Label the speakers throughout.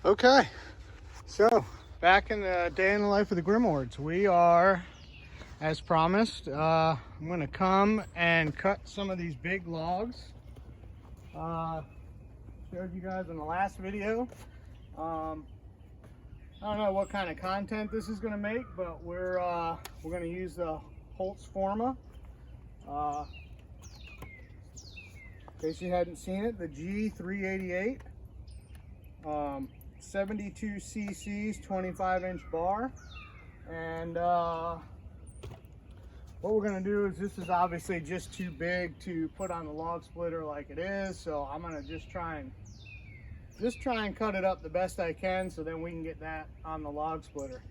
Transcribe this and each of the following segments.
Speaker 1: Okay, so back in the day in the life of the Grimwards, we are, as promised, I'm going to come and cut some of these big logs. Showed you guys in the last video. I don't know what kind of content this is going to make, but we're going to use the Holzfforma. In case you hadn't seen it, the G388. 72 cc's, 25-inch bar. And what we're going to do is, this is obviously just too big to put on the log splitter like it is, so I'm going to just try and cut it up the best I can, so then we can get that on the log splitter.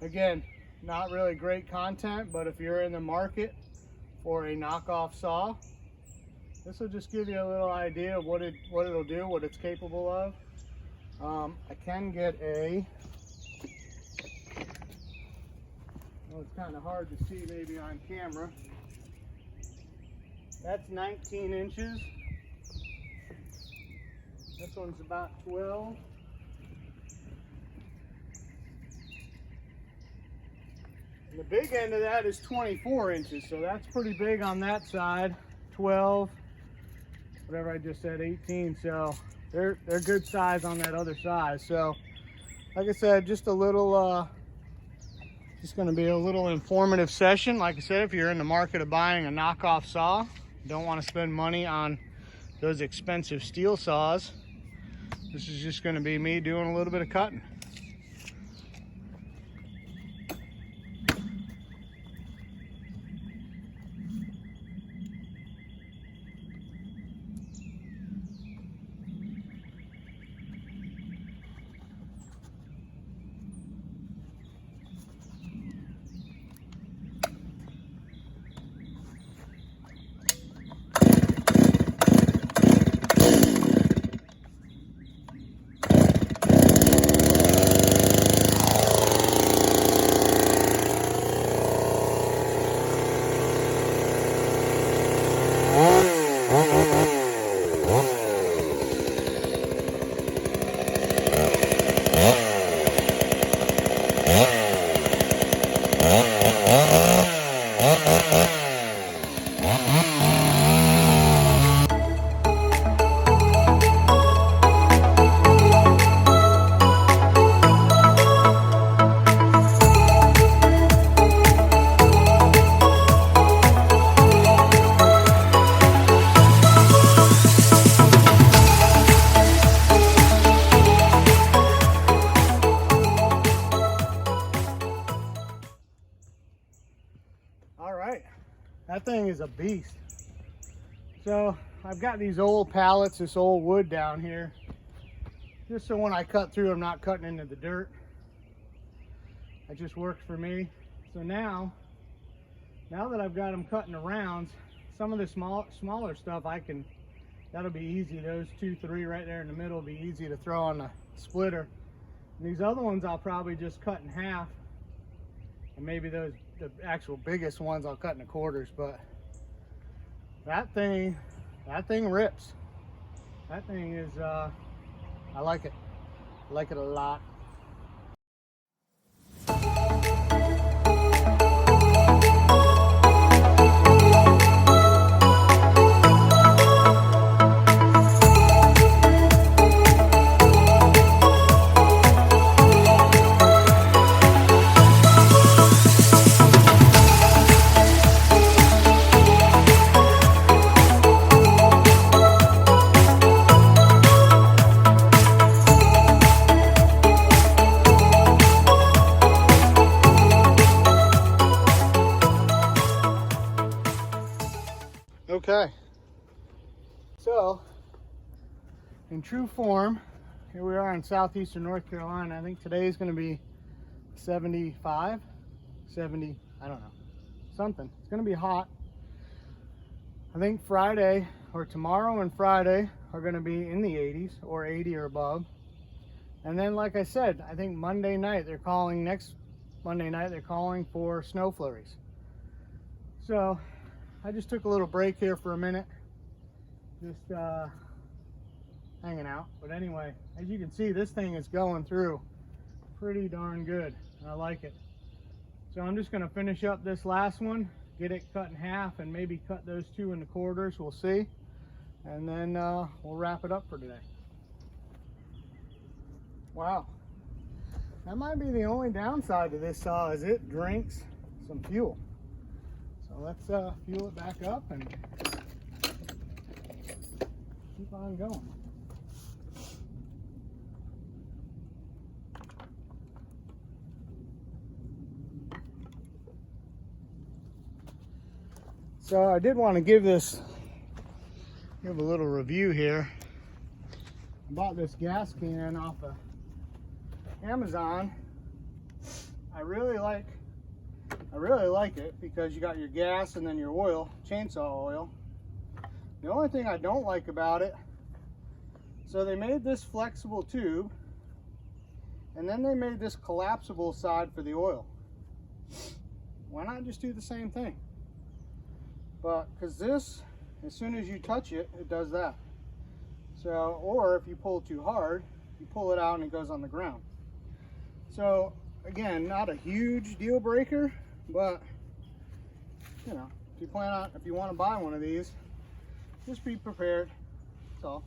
Speaker 1: Again, not really great content, but if you're in the market for a knockoff saw, this will just give you a little idea of what it'll do, what it's capable of. I can get a, well, it's kind of hard to see maybe on camera. That's 19 inches. This one's about 12. And the big end of that is 24 inches, so that's pretty big on that side. 12. Whatever I just said, 18. So they're good size on that other side. So like I said, just a little just going to be a little informative session. Like I said, if you're in the market of buying a knockoff saw, don't want to spend money on those expensive steel saws, this is just going to be me doing a little bit of cutting. That thing is a beast. So I've got these old pallets, this old wood down here, just so when I cut through, I'm not cutting into the dirt. That just works for me. So now that I've got them cutting the rounds, some of the smaller stuff that'll be easy. Those 2, 3 right there in the middle will be easy to throw on the splitter. And these other ones I'll probably just cut in half, and maybe the actual biggest ones I'll cut into quarters. But that thing rips. That thing is I like it a lot. Okay, so in true form, here we are in southeastern North Carolina. I think today is going to be 75, 70, I don't know, something. It's going to be hot. I think Friday, or tomorrow and Friday, are going to be in the 80s or 80 or above. And then, like I said, I think next Monday night they're calling for snow flurries. So I just took a little break here for a minute. Just hanging out. But anyway, as you can see, this thing is going through pretty darn good. I like it. So I'm just going to finish up this last one, get it cut in half, and maybe cut those two into quarters. We'll see. And then we'll wrap it up for today. Wow. That might be the only downside to this saw, is it drinks some fuel. So let's fuel it back up and keep on going. So I did want to give a little review here. I bought this gas can off of Amazon. I really like it because you got your gas and then your oil, chainsaw oil. The only thing I don't like about it, so they made this flexible tube and then they made this collapsible side for the oil. Why not just do the same thing? But because this, as soon as you touch it, it does that. So, or if you pull too hard, you pull it out and it goes on the ground. So again, not a huge deal breaker, but you know, if you want to buy one of these, just be prepared. That's all.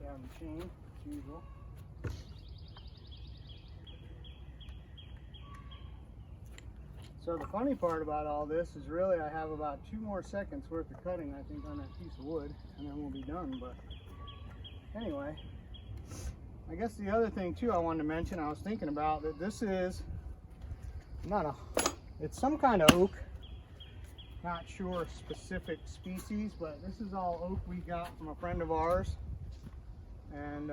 Speaker 1: Down the chain as usual. So the funny part about all this is really I have about 2 more seconds worth of cutting, I think, on that piece of wood, and then we'll be done. But anyway, I guess the other thing too I wanted to mention, I was thinking about that this is it's some kind of oak. Not sure specific species, but this is all oak we got from a friend of ours. And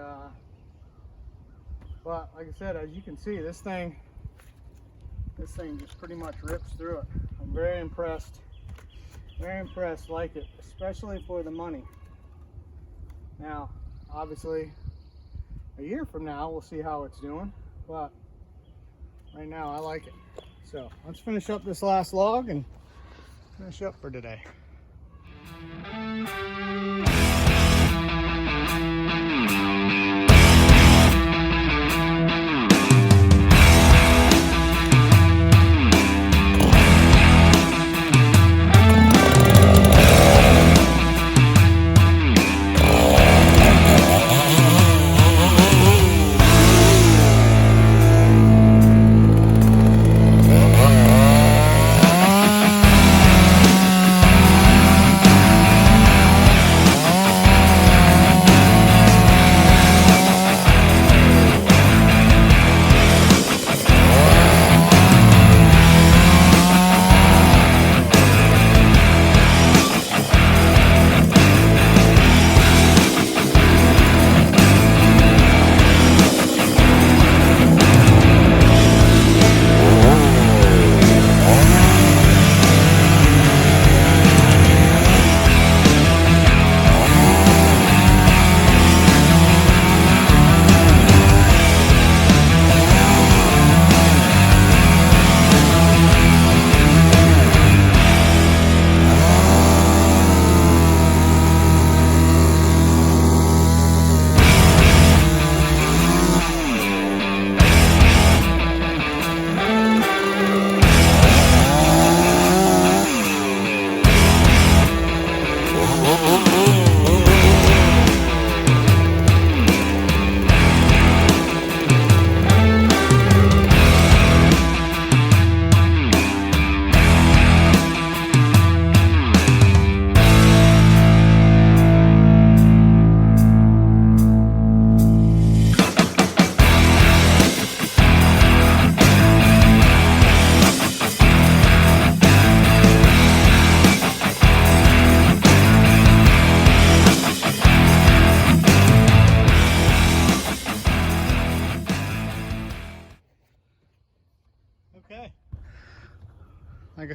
Speaker 1: but like I said, as you can see, this thing just pretty much rips through it. I'm very impressed, like it, especially for the money. Now obviously a year from now we'll see how it's doing, but right now I like it. So let's finish up this last log and finish up for today.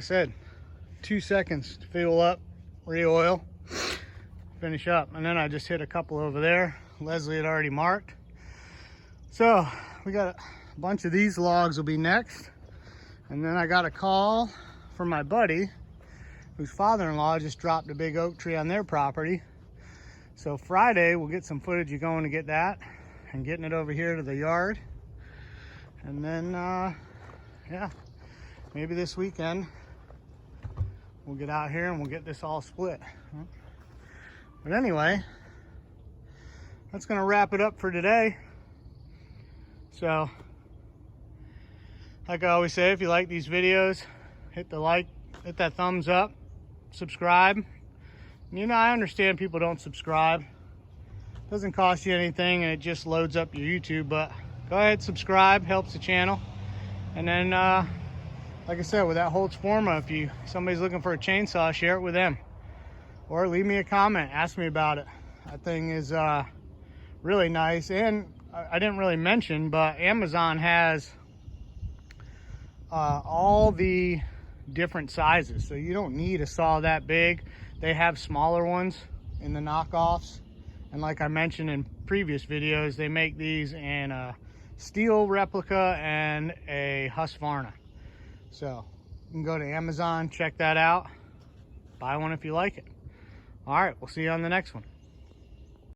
Speaker 1: I said, 2 seconds to fuel up, re-oil, finish up. And then I just hit a couple over there. Leslie had already marked. So we got a bunch of these logs will be next. And then I got a call from my buddy whose father-in-law just dropped a big oak tree on their property. So Friday we'll get some footage of going to get that and getting it over here to the yard. And then yeah, maybe this weekend we'll get out here and we'll get this all split. But anyway, that's gonna wrap it up for today. So like I always say, if you like these videos, hit the like, hit that thumbs up, subscribe. You know, I understand people don't subscribe. It doesn't cost you anything and it just loads up your YouTube, but go ahead, subscribe, helps the channel. And then like I said, with that Holzfforma, if somebody's looking for a chainsaw, share it with them. Or leave me a comment, ask me about it. That thing is really nice. And I didn't really mention, but Amazon has all the different sizes. So you don't need a saw that big. They have smaller ones in the knockoffs. And like I mentioned in previous videos, they make these in a steel replica and a Holzfforma. So you can go to Amazon, check that out, buy one if you like it. All right, we'll see you on the next one.